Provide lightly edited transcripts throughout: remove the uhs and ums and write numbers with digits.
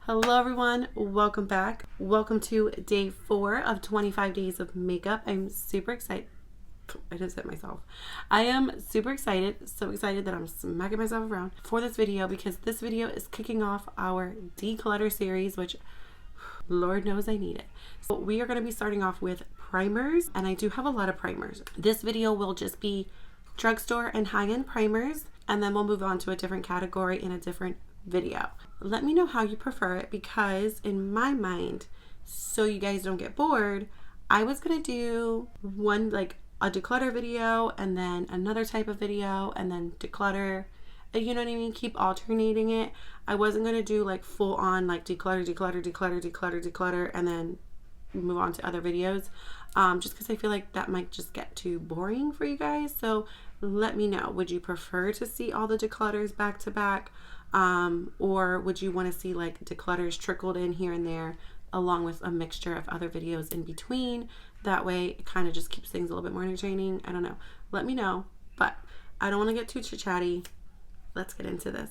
Hello everyone, welcome back. Welcome to day 4 of 25 days of makeup. I'm super excited. I just hit myself. I am super excited, so excited that I'm smacking myself around for this video because this video is kicking off our declutter series, which Lord knows I need it. So we are going to be starting off with primers, and I do have a lot of primers. This video will just be drugstore and high-end primers, and then we'll move on to a different category in a different video. Let me know how you prefer it, because in my mind, so you guys don't get bored, I was gonna do one like a declutter video and then another type of video and then declutter, you know what I mean, keep alternating it. I wasn't gonna do like full on like declutter and then move on to other videos, just because I feel like that might just get too boring for you guys. So let me know, would you prefer to see all the declutters back to back? Or would you want to see like declutters trickled in here and there along with a mixture of other videos in between? That way it kind of just keeps things a little bit more entertaining. I don't know. Let me know, but I don't want to get too chit-chatty. Let's get into this.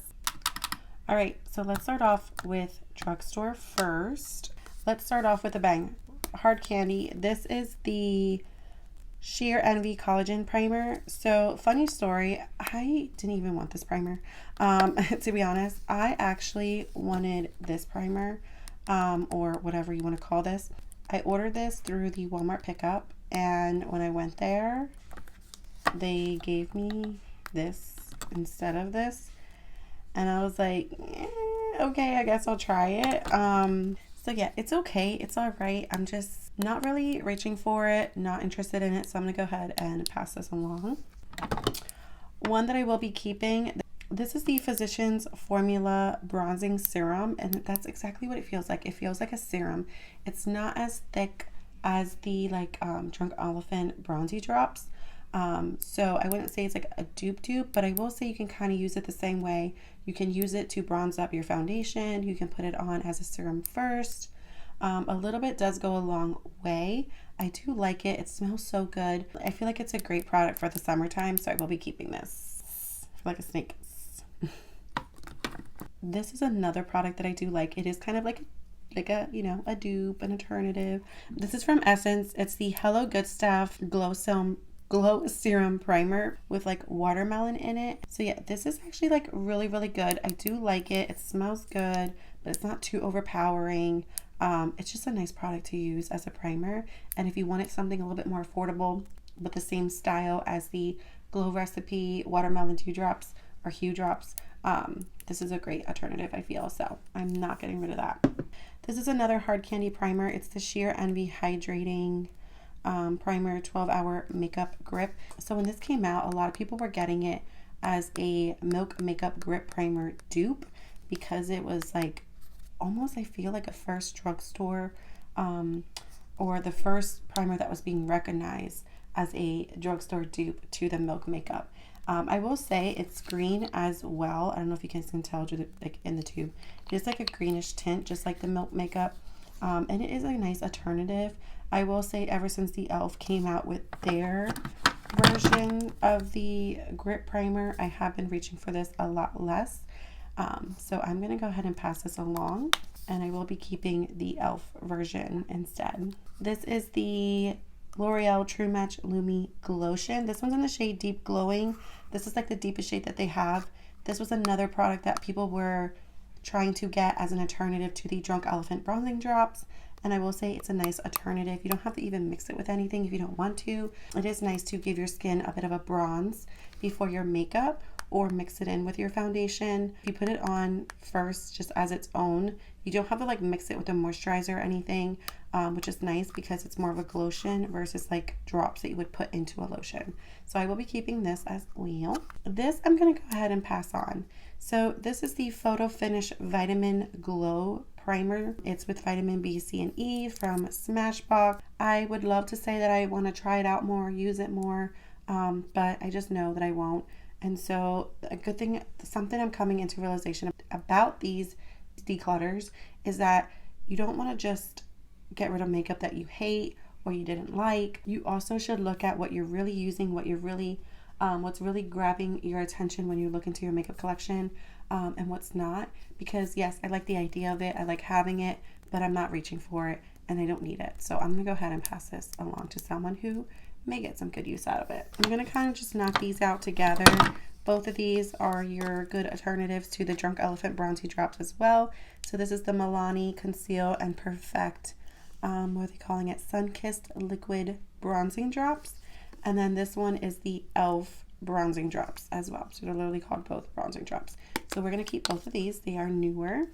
All right, so let's start off with drugstore first. Let's start off with a bang. Hard candy. This is the Sheer Envy Collagen Primer. So funny story, I didn't even want this primer. To be honest, I actually wanted this primer, or whatever you want to call this. I ordered this through the Walmart pickup, and when I went there, they gave me this instead of this, and I was like, okay, I guess I'll try it. So yeah, it's okay. It's all right. I'm just not really reaching for it, not interested in it. So I'm going to go ahead and pass this along. One that I will be keeping, this is the Physicians Formula Bronzing Serum. And that's exactly what it feels like. It feels like a serum. It's not as thick as the Drunk Elephant Bronzy Drops. So I wouldn't say it's like a dupe, but I will say you can kind of use it the same way. You can use it to bronze up your foundation. You can put it on as a serum first. A little bit does go a long way. I do like it. It smells so good. I feel like it's a great product for the summertime, so I will be keeping this. I feel like a snake. This is another product that I do like. It is kind of like a, you know, a dupe, an alternative. This is from Essence. It's the Hello Good Stuff Glow Serum Primer with like watermelon in it. So yeah, this is actually like really good. I do like it. It smells good, but it's not too overpowering. It's just a nice product to use as a primer. And if you wanted something a little bit more affordable but the same style as the Glow Recipe Watermelon Dewdrops or Hue Drops, this is a great alternative, I feel. So I'm not getting rid of that. This is another hard candy primer. It's the Sheer Envy Hydrating Primer 12-Hour Makeup Grip. So when this came out, a lot of people were getting it as a Milk Makeup Grip Primer dupe because it was like almost, I feel like, a first drugstore or the first primer that was being recognized as a drugstore dupe to the Milk Makeup. I will say it's green as well. I don't know if you guys can tell like in the tube. It is like a greenish tint, just like the Milk Makeup. And it is a nice alternative. I will say ever since the e.l.f. came out with their version of the grip primer, I have been reaching for this a lot less. So I'm going to go ahead and pass this along, and I will be keeping the e.l.f. version instead. This is the L'Oreal True Match Lumi Glotion. This one's in the shade Deep Glowing. This is like the deepest shade that they have. This was another product that people were trying to get as an alternative to the Drunk Elephant Bronzing Drops. And I will say it's a nice alternative. You don't have to even mix it with anything if you don't want to. It is nice to give your skin a bit of a bronze before your makeup, or mix it in with your foundation. You put it on first just as its own. You don't have to like mix it with a moisturizer or anything, which is nice because it's more of a glotion versus like drops that you would put into a lotion. So I will be keeping this as well. This I'm going to go ahead and pass on. So this is the Photo Finish Vitamin Glow Primer. It's with vitamin B, C, and E from Smashbox. I would love to say that I want to try it out more, use it more, but I just know that I won't. And so a good thing, something I'm coming into realization about these declutters is that you don't want to just get rid of makeup that you hate or you didn't like. You also should look at what you're really using, what you're really what's really grabbing your attention when you look into your makeup collection. and what's not. Because yes, I like the idea of it. I like having it, but I'm not reaching for it and I don't need it. So I'm gonna go ahead and pass this along to someone who may get some good use out of it. I'm gonna kind of just knock these out together. Both of these are your good alternatives to the Drunk Elephant Bronzy Drops as well. So this is the Milani Conceal and Perfect, what are they calling it? Sun-Kissed Liquid Bronzing Drops. And then this one is the e.l.f. Bronzing Drops as well. So they're literally called both bronzing drops. So we're gonna keep both of these. They are newer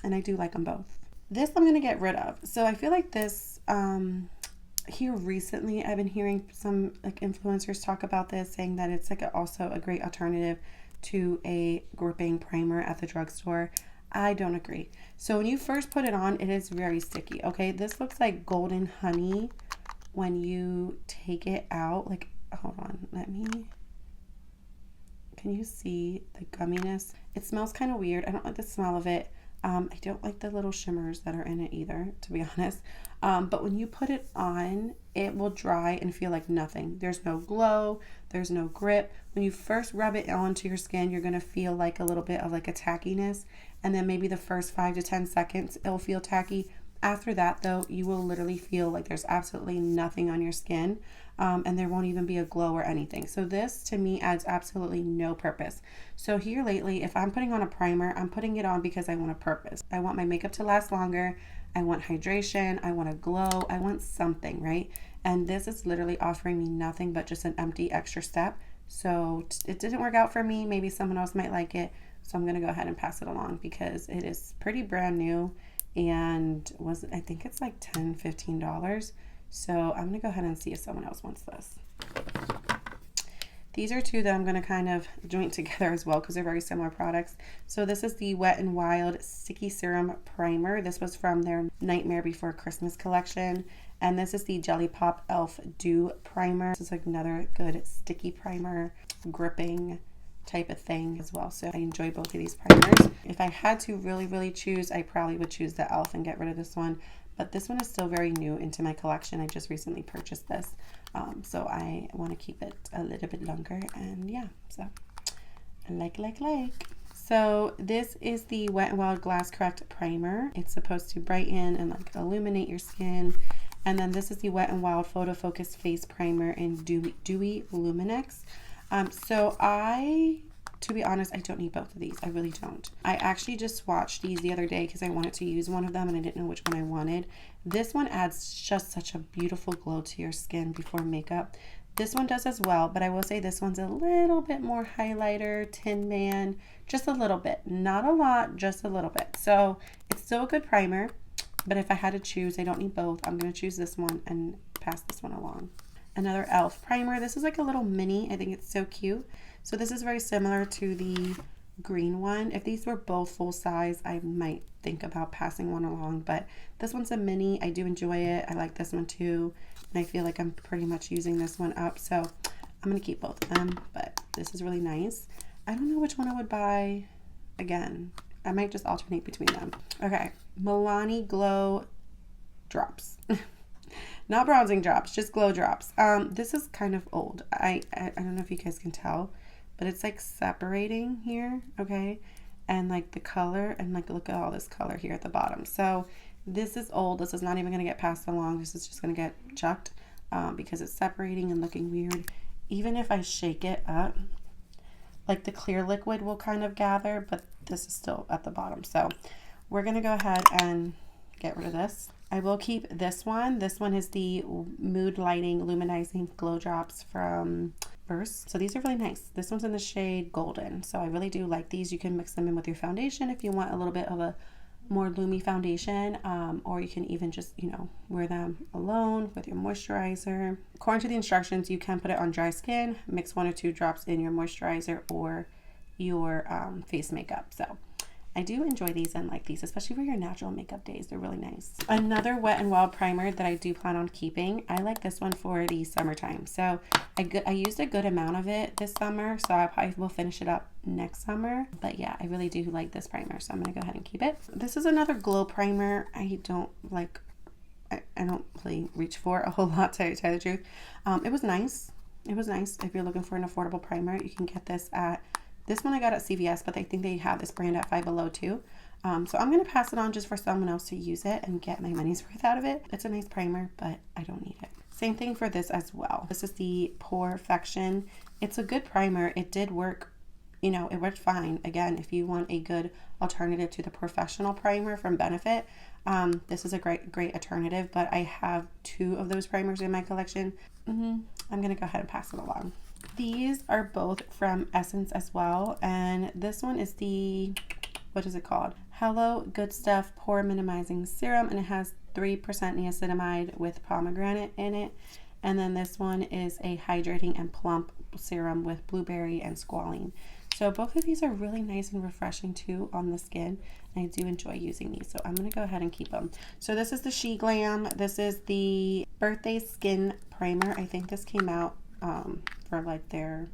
and I do like them both. This I'm gonna get rid of. So I feel like this, here recently I've been hearing some like influencers talk about this, saying that it's like also a great alternative to a gripping primer at the drugstore. I don't agree. So when you first put it on, it is very sticky. Okay, this looks like golden honey when you take it out. Like, hold on, can you see the gumminess? It smells kind of weird. I don't like the smell of it. I don't like the little shimmers that are in it either, to be honest. But when you put it on, it will dry and feel like nothing. There's no glow, there's no grip. When you first rub it onto your skin, you're gonna feel like a little bit of like a tackiness. And then maybe the first 5 to 10 seconds, it'll feel tacky. After that though, you will literally feel like there's absolutely nothing on your skin. And there won't even be a glow or anything. So this to me adds absolutely no purpose. So here lately, if I'm putting on a primer, I'm putting it on because I want a purpose. I want my makeup to last longer. I want hydration. I want a glow. I want something, right? And this is literally offering me nothing but just an empty extra step. So it didn't work out for me. Maybe someone else might like it. So I'm going to go ahead and pass it along because it is pretty brand new and I think it's like $10-15. So I'm going to go ahead and see if someone else wants this. These are two that I'm going to kind of joint together as well because they're very similar products. So this is the Wet n Wild Sticky Serum Primer. This was from their Nightmare Before Christmas collection. And this is the Jelly Pop e.l.f. Dew Primer. This is like another good sticky primer, gripping type of thing as well. So I enjoy both of these primers. If I had to really choose, I probably would choose the e.l.f. and get rid of this one. But this one is still very new into my collection. I just recently purchased this. So I want to keep it a little bit longer. And yeah, so like. So this is the Wet n Wild Glass Correct Primer. It's supposed to brighten and like illuminate your skin. And then this is the Wet n Wild Photo Focus Face Primer in Dewy Luminex. To be honest, I don't need both of these. I really don't. I actually just swatched these the other day because I wanted to use one of them and I didn't know which one I wanted. This one adds just such a beautiful glow to your skin before makeup. This one does as well, but I will say this one's a little bit more highlighter, Tin Man, just a little bit. Not a lot, just a little bit. So it's still a good primer, but if I had to choose, I don't need both. I'm going to choose this one and pass this one along. Another e.l.f. primer. This is like a little mini. I think it's so cute. So this is very similar to the green one. If these were both full size, I might think about passing one along, but this one's a mini. I do enjoy it. I like this one too. And I feel like I'm pretty much using this one up. So I'm going to keep both of them, but this is really nice. I don't know which one I would buy again. I might just alternate between them. Okay. Milani Glow Drops. Not bronzing drops, just glow drops. This is kind of old. I don't know if you guys can tell, but it's like separating here, okay? And like the color, and like look at all this color here at the bottom. So this is old. This is not even gonna get passed along. This is just gonna get chucked because it's separating and looking weird. Even if I shake it up, like the clear liquid will kind of gather, but this is still at the bottom. So we're gonna go ahead and get rid of this. I will keep this one. This one is the Mood Lighting Luminizing Glow Drops from Burst. So these are really nice. This one's in the shade Golden. So I really do like these. You can mix them in with your foundation if you want a little bit of a more loomy foundation, or you can even just, you know, wear them alone with your moisturizer. According to the instructions, you can put it on dry skin, mix 1 or 2 drops in your moisturizer or your face makeup. So I do enjoy these and like these, especially for your natural makeup days. They're really nice. Another Wet n Wild primer that I do plan on keeping. I like this one for the summertime. So I used a good amount of it this summer, so I probably will finish it up next summer. But yeah, I really do like this primer, so I'm going to go ahead and keep it. This is another glow primer. I don't really reach for a whole lot, to tell you the truth. It was nice. It was nice. If you're looking for an affordable primer, you can get this at This one I got at CVS, but I think they have this brand at Five Below too. So I'm going to pass it on just for someone else to use it and get my money's worth out of it. It's a nice primer, but I don't need it. Same thing for this as well. This is the Porefection. It's a good primer. It did work, you know, it worked fine. Again, if you want a good alternative to the Professional primer from Benefit, this is a great alternative, but I have 2 of those primers in my collection. I'm going to go ahead and pass it along. These are both from Essence as well, and this one is the, what is it called? Hello Good Stuff Pore Minimizing Serum, and it has 3% niacinamide with pomegranate in it. And then this one is a hydrating and plump serum with blueberry and squalene. So both of these are really nice and refreshing too on the skin. And I do enjoy using these, so I'm going to go ahead and keep them. So this is the She Glam. This is the Birthday Skin Primer. I think this came out for like their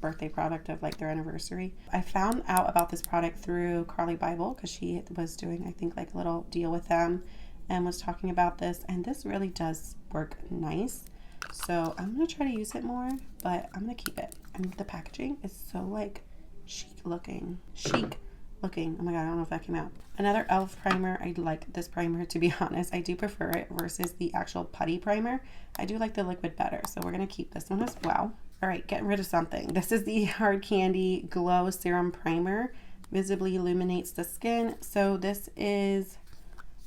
birthday product of like their anniversary. I found out about this product through Carly Bible because she was doing, I think, like a little deal with them and was talking about this, and this really does work nice. So I'm gonna try to use it more, but I'm gonna keep it. And the packaging is so like chic looking. Oh my god, I don't know if that came out. Another e.l.f. primer. I like this primer, to be honest. I do prefer it versus the actual putty primer. I do like the liquid better, so we're gonna keep this one as well. All right, getting rid of something. This is the Hard Candy Glow Serum Primer. Visibly illuminates the skin. So this is,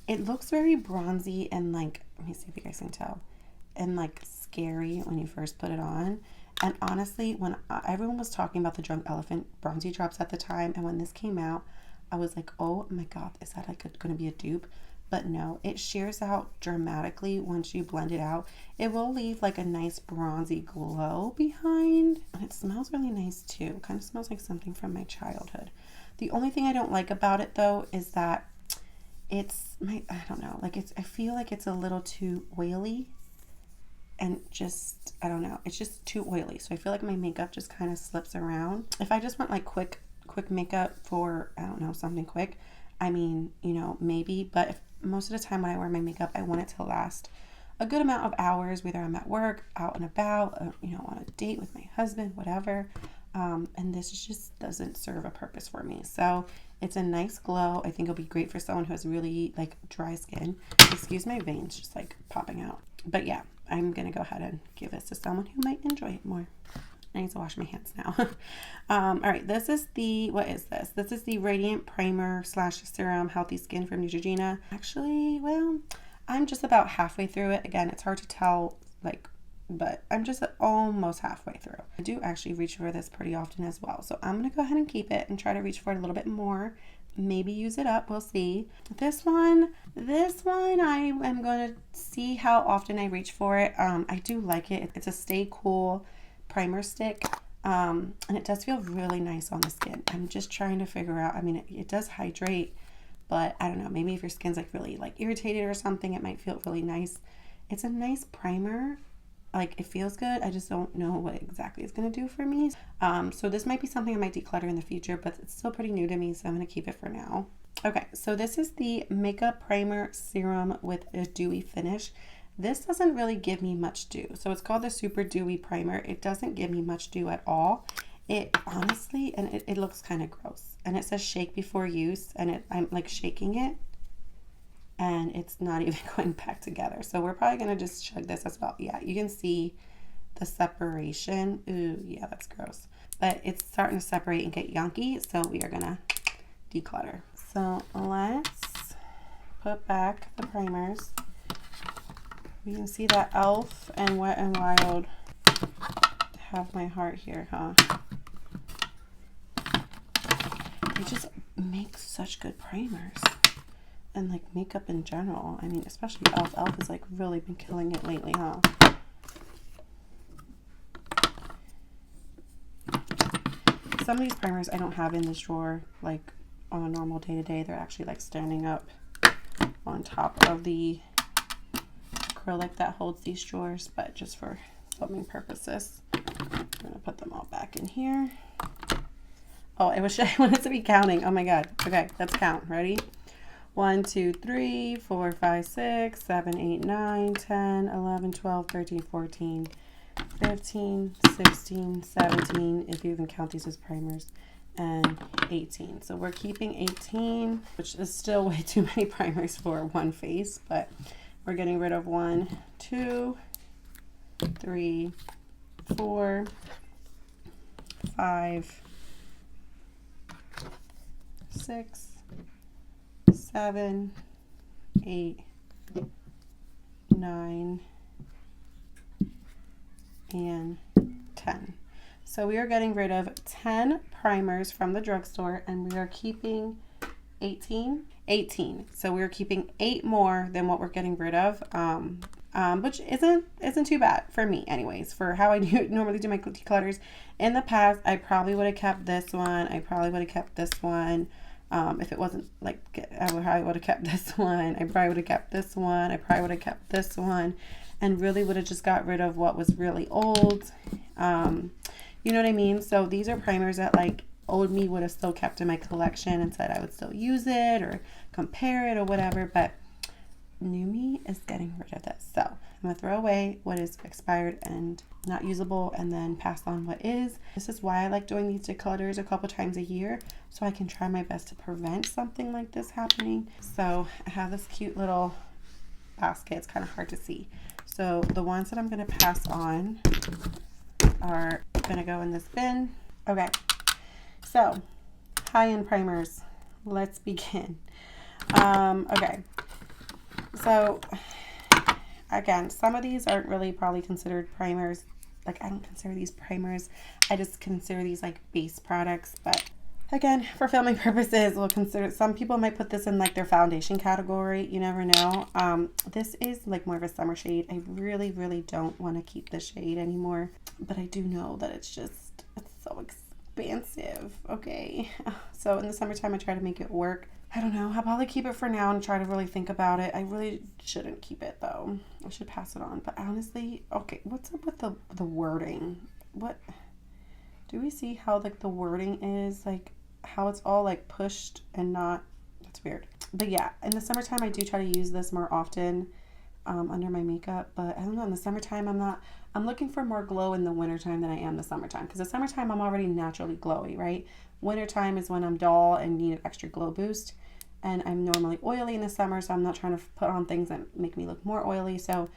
it looks very bronzy and like, let me see if you guys can tell, and like scary when you first put it on. And honestly, when everyone was talking about the Drunk Elephant bronzy drops at the time, and when this came out, I was like, oh my god, is that like going to be a dupe? But no, it shears out dramatically once you blend it out. It will leave like a nice bronzy glow behind. And it smells really nice too. Kind of smells like something from my childhood. The only thing I don't like about it though is that it's I don't know, like I feel like it's a little too oily. And just, I don't know, it's just too oily. So I feel like my makeup just kind of slips around. If I just want like quick makeup for, I don't know, something quick, I mean, you know, maybe. But if most of the time when I wear my makeup, I want it to last a good amount of hours, whether I'm at work, out and about, you know, on a date with my husband, whatever. And this just doesn't serve a purpose for me. So it's a nice glow. I think it'll be great for someone who has really like dry skin. Excuse my veins just like popping out. But yeah, I'm going to go ahead and give this to someone who might enjoy it more. I need to wash my hands now. All right, this is the, what is this? This is the Radiant Primer / Serum Healthy Skin from Neutrogena. Actually, well, I'm just about halfway through it. Again, it's hard to tell, like, but I'm just almost halfway through. I do actually reach for this pretty often as well. So I'm going to go ahead and keep it and try to reach for it a little bit more. Maybe use it up. We'll see. This one I am going to see how often I reach for it. I do like it. It's a Stay Cool primer stick. And it does feel really nice on the skin. I'm just trying to figure out, I mean, it does hydrate, but I don't know, maybe if your skin's like really like irritated or something, it might feel really nice. It's a nice primer. Like, it feels good. I just don't know what exactly it's going to do for me. So this might be something I might declutter in the future, but it's still pretty new to me, so I'm going to keep it for now. Okay, so this is the Makeup Primer Serum with a dewy finish. This doesn't really give me much dew. So it's called the Super Dewy Primer. It doesn't give me much dew at all. It honestly, and it looks kind of gross. And it says shake before use, and I'm like shaking it, and it's not even going back together. So we're probably going to just chug this as well. Yeah, you can see the separation. Ooh, yeah, that's gross. But it's starting to separate and get yunky, so we are going to declutter. So let's put back the primers. You can see that e.l.f. and Wet n Wild have my heart here, huh? They just make such good primers. And like makeup in general. I mean, especially e.l.f. e.l.f. has like really been killing it lately, huh? Some of these primers I don't have in this drawer like on a normal day-to-day. They're actually like standing up on top of the acrylic that holds these drawers, but just for filming purposes, I'm gonna put them all back in here. Oh, I wish I wanted to be counting. Oh my god. Okay, let's count. Ready? 1, 2, 3, 4, 5, 6, 7, 8, 9, 10, 11, 12, 13, 14, 15, 16, 17, if you even count these as primers, and 18. So we're keeping 18, which is still way too many primers for one face, but we're getting rid of 1, 2, 3, 4, 5, 6, 7, 8, 9, and 10. So we are getting rid of 10 primers from the drugstore, and we are keeping 18. So we're keeping 8 more than what we're getting rid of, which isn't too bad for me, anyways. For how I normally do my declutters. In the past, I probably would have kept this one. I probably would have kept this one. If it wasn't like, I probably would have kept this one. I probably would have kept this one. I probably would have kept this one, and really would have just got rid of what was really old. You know what I mean? So these are primers that like old me would have still kept in my collection and said I would still use it or compare it or whatever, but new me is getting rid of this. So I'm gonna throw away what is expired and not usable and then pass on what is. This is why I like doing these declutters a couple times a year, so I can try my best to prevent something like this happening. So I have this cute little basket. It's kind of hard to see. So the ones that I'm gonna pass on are gonna go in this bin. Okay, so high-end primers, let's begin. Okay, so again, some of these aren't really probably considered primers. Like, I don't consider these primers, I just consider these like base products. But again, for filming purposes, we'll consider, some people might put this in like their foundation category, you never know. This is like more of a summer shade. I really don't want to keep this shade anymore, but I do know that it's so expensive. Okay, so in the summertime I try to make it work. I don't know, I'll probably keep it for now and try to really think about it. I really shouldn't keep it though. I should pass it on. But honestly, okay, what's up with the wording? What do we see how like the wording is, like how it's all like pushed and not, that's weird. But yeah, in the summertime I do try to use this more often under my makeup, but I don't know, in the summertime I'm looking for more glow in the wintertime than I am the summertime, because the summertime I'm already naturally glowy, right? Wintertime is when I'm dull and need an extra glow boost, and I'm normally oily in the summer, so I'm not trying to put on things that make me look more oily. So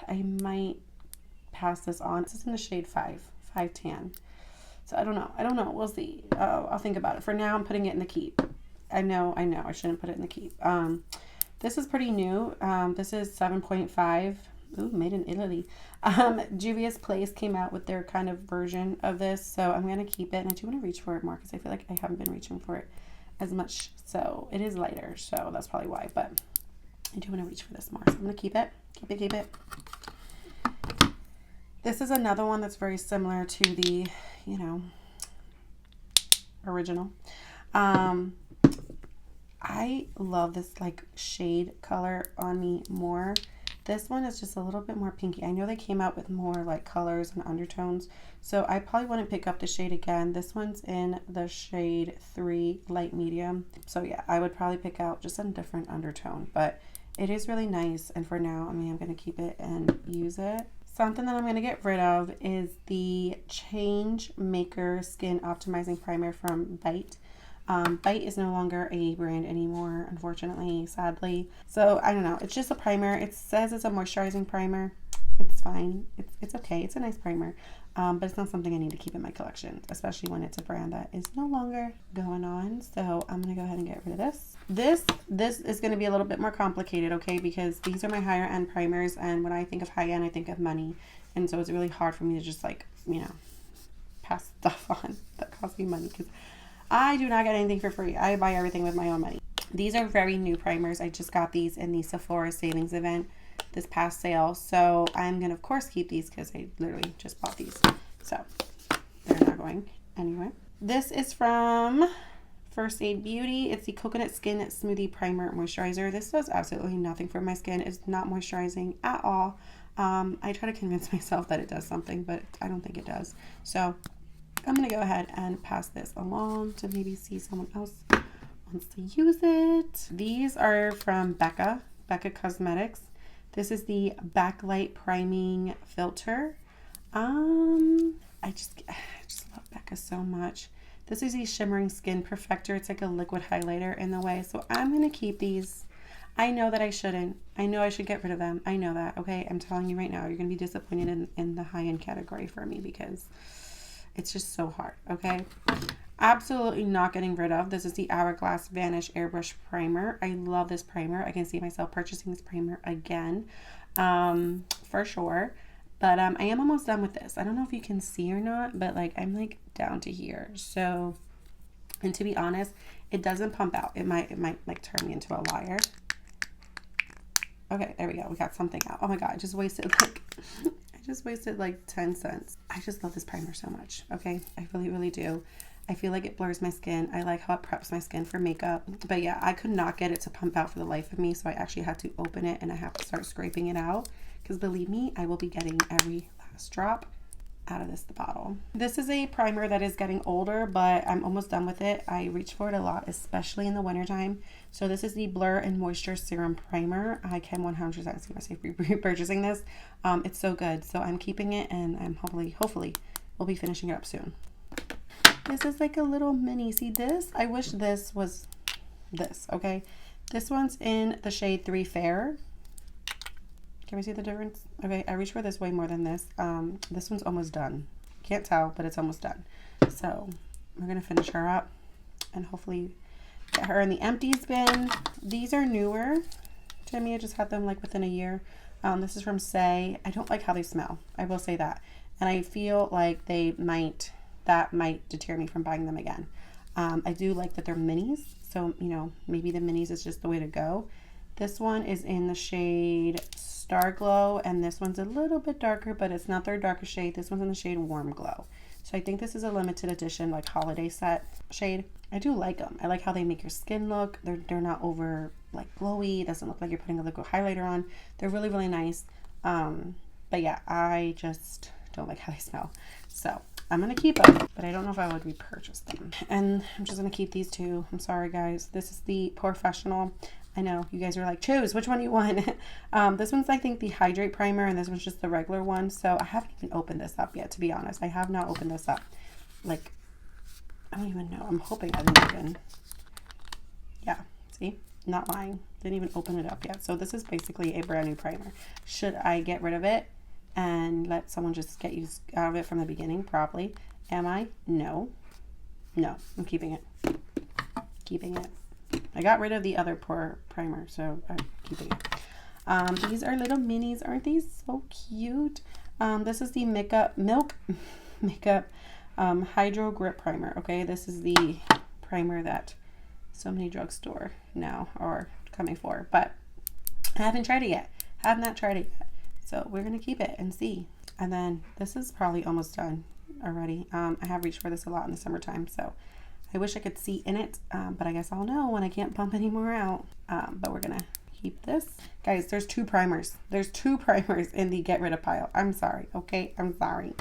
I might pass this on. This is in the shade 5 tan. So I don't know, we'll see. I'll think about it. For now I'm putting it in the keep. I know I shouldn't put it in the keep. This is pretty new. This is 7.5. Ooh, made in Italy. Juvia's Place came out with their kind of version of this, so I'm gonna keep it, and I do want to reach for it more because I feel like I haven't been reaching for it as much. So it is lighter, so that's probably why, but I do want to reach for this more, so I'm gonna keep it. This is another one that's very similar to the, you know, original. I love this like shade color on me more. This one is just a little bit more pinky. I know they came out with more like colors and undertones, so I probably wouldn't pick up the shade again. This one's in the shade 3 light medium. So yeah, I would probably pick out just a different undertone, but it is really nice. And for now, I mean, I'm going to keep it and use it. Something that I'm going to get rid of is the Change Maker Skin Optimizing Primer from Bite. Bite is no longer a brand anymore, unfortunately, sadly. So I don't know, it's just a primer. It says it's a moisturizing primer. It's fine. It's okay. It's a nice primer, but it's not something I need to keep in my collection, especially when it's a brand that is no longer going on. So I'm gonna go ahead and get rid of this. This is gonna be a little bit more complicated, okay? Because these are my higher end primers, and when I think of high end, I think of money, and so it's really hard for me to just like, you know, pass stuff on that costs me money, because I do not get anything for free. I buy everything with my own money. These are very new primers. I just got these in the Sephora savings event this past sale. So I'm going to, of course, keep these because I literally just bought these. So they're not going anywhere. This is from First Aid Beauty. It's the Coconut Skin Smoothie Primer Moisturizer. This does absolutely nothing for my skin. It's not moisturizing at all. I try to convince myself that it does something, but I don't think it does. So I'm going to go ahead and pass this along to maybe see someone else wants to use it. These are from Becca Cosmetics. This is the Backlight Priming Filter. I just love Becca so much. This is the Shimmering Skin Perfector. It's like a liquid highlighter in the way. So I'm going to keep these. I know that I shouldn't. I know I should get rid of them. I know that. Okay, I'm telling you right now, you're going to be disappointed in the high-end category for me because it's just so hard. Okay, absolutely not getting rid of. This is the Hourglass Vanish Airbrush Primer. I love this primer. I can see myself purchasing this primer again, for sure. But I am almost done with this. I don't know if you can see or not, but like I'm like down to here. So, and to be honest, it doesn't pump out. It might like turn me into a liar. Okay, there we go. We got something out. Oh my God, I just wasted like 10 cents. I just love this primer so much. Okay, I really, really do. I feel like it blurs my skin. I like how it preps my skin for makeup. But yeah, I could not get it to pump out for the life of me. So I actually had to open it and I have to start scraping it out. Because believe me, I will be getting every last drop out of this bottle. This is a primer that is getting older, but I'm almost done with it. I reach for it a lot, especially in the wintertime. So this is the Blur and Moisture Serum Primer. I can 100% see myself repurchasing this. It's so good. So I'm keeping it and I'm hopefully we'll be finishing it up soon. This is like a little mini. See this? I wish this was this, okay? This one's in the shade 3 Fair. Can we see the difference? Okay, I reach for this way more than this. This one's almost done. Can't tell, but it's almost done. So we're gonna finish her up and hopefully get her in the empties bin. These are newer to me. I just had them like within a year. This is from Say. I don't like how they smell. I will say that. And I feel like that might deter me from buying them again. I do like that they're minis. So, you know, maybe the minis is just the way to go. This one is in the shade Star Glow, and this one's a little bit darker, but it's not their darkest shade. This one's in the shade Warm Glow. So I think this is a limited edition, like holiday set shade. I do like them. I like how they make your skin look. They're not over like glowy. It doesn't look like you're putting a liquid highlighter on. They're really, really nice. But yeah, I just don't like how they smell. So I'm going to keep them, but I don't know if I would repurchase them. And I'm just going to keep these two. I'm sorry, guys. This is the Professional. I know you guys are like, choose which one you want. This one's, I think, the Hydrate Primer, and this one's just the regular one. So I haven't even opened this up yet, to be honest. I have not opened this up. Like, I don't even know. I'm hoping I didn't even. Yeah, see? Not lying. Didn't even open it up yet. So this is basically a brand new primer. Should I get rid of it and let someone just get you out of it from the beginning? Probably. Am I? No. No, I'm keeping it. Keeping it. I got rid of the other primer, so I'm keeping it. These are little minis. Aren't these so cute? This is the Milk Makeup Hydro Grip Primer. Okay, this is the primer that so many drugstore now are coming for, but I haven't tried it yet. Have not tried it yet. So we're going to keep it and see. And then this is probably almost done already. I have reached for this a lot in the summertime, so I wish I could see in it, but I guess I'll know when I can't pump any more out. But we're going to keep this. Guys, there's two primers. There's two primers in the get rid of pile. I'm sorry, okay? I'm sorry.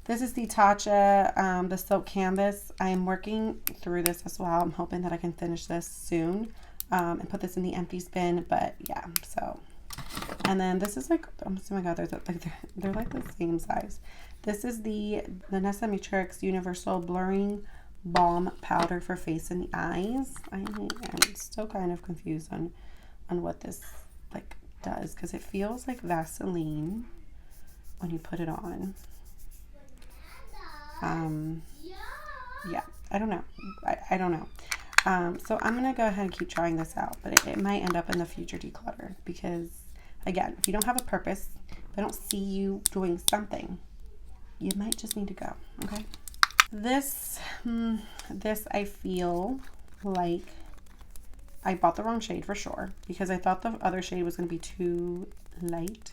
This is the Tatcha, the Silk Canvas. I am working through this as well. I'm hoping that I can finish this soon and put this in the empties bin, but yeah, so. And then this is like, oh my God, they're like the same size. This is the Nessa Matrix Universal Blurring Balm Powder for face and eyes. I'm still kind of confused on what this like does, because it feels like Vaseline when you put it on. Yeah, I don't know. I don't know. So I'm gonna go ahead and keep trying this out, but it might end up in the future declutter, because again, if you don't have a purpose, if I don't see you doing something, you might just need to go. Okay. This I feel like I bought the wrong shade for sure, because I thought the other shade was going to be too light,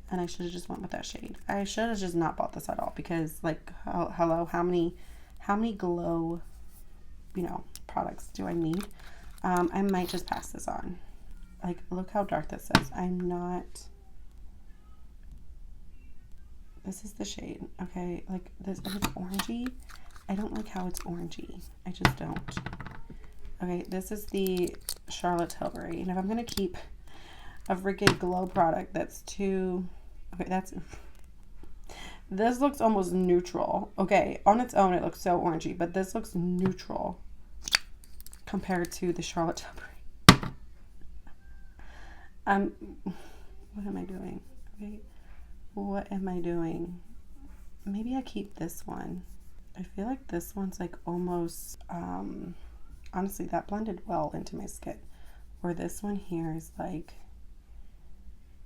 and I should have just went with that shade. I should have just not bought this at all, because like, hello, how many glow, you know, products do I need? I might just pass this on. Like, look how dark this is. This is the shade, okay? Like, this, if it's orangey, I don't like how it's orangey. I just don't. Okay, this is the Charlotte Tilbury. And if I'm going to keep a freaking glow product that's too... Okay, This looks almost neutral. Okay, on its own it looks so orangey, but this looks neutral compared to the Charlotte Tilbury. What am I doing? Okay, what am I doing? Maybe I keep this one. I feel like this one's like almost, honestly, that blended well into my skin. Or this one here is like,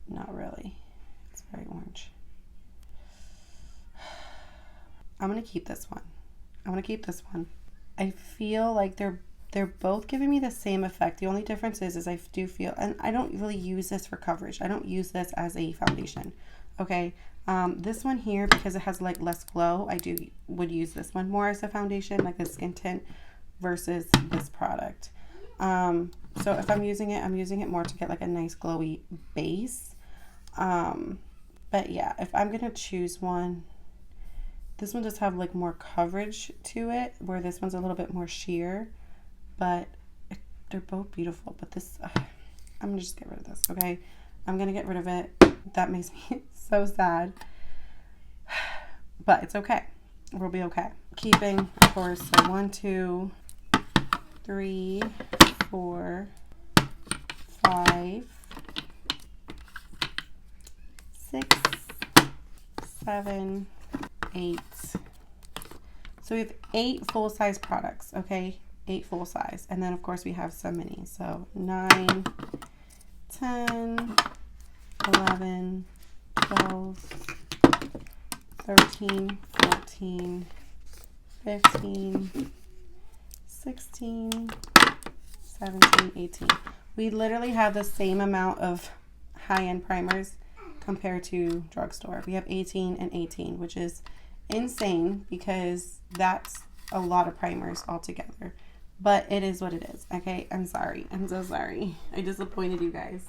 not really. It's very orange. I'm gonna keep this one. I'm gonna keep this one. I feel like they're both giving me the same effect. The only difference is I do feel, and I don't really use this for coverage. I don't use this as a foundation. Okay, this one here, because it has like less glow, would use this one more as a foundation, like a skin tint, versus this product. So if I'm using it more to get like a nice glowy base. But yeah, if I'm gonna choose one, this one does have like more coverage to it, where this one's a little bit more sheer, but they're both beautiful. But this, I'm gonna just get rid of this, okay? I'm gonna get rid of it. That makes me so sad, but it's okay. We'll be okay. Keeping, of course, so 1, 2, 3, 4, 5, 6, 7, 8. So we have 8 full-size products, okay? 8 full-size. And then, of course, we have some minis. So 9, 10, 11, 12, 13, 14, 15, 16, 17, 18. We literally have the same amount of high-end primers compared to drugstore. We have 18 and 18, which is insane because that's a lot of primers altogether. But it is what it is, okay? I'm sorry. I'm so sorry. I disappointed you guys.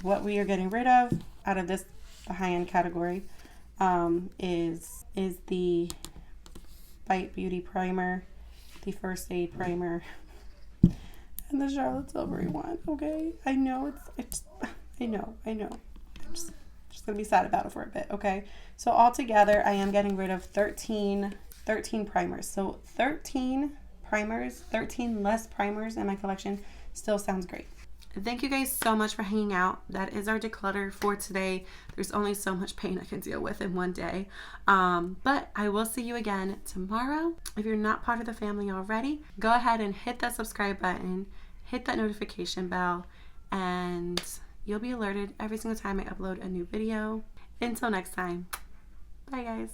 What we are getting rid of out of this, the high-end category, is the Bite Beauty primer, the First Aid primer, and the Charlotte Tilbury one, okay? I know I know. I'm just gonna be sad about it for a bit, okay? So altogether, I am getting rid of 13 primers. So 13 primers, 13 less primers in my collection still sounds great. Thank you guys so much for hanging out. That is our declutter for today. There's only so much pain I can deal with in one day. But I will see you again tomorrow. If you're not part of the family already, go ahead and hit that subscribe button, hit that notification bell, and you'll be alerted every single time I upload a new video. Until next time, bye guys.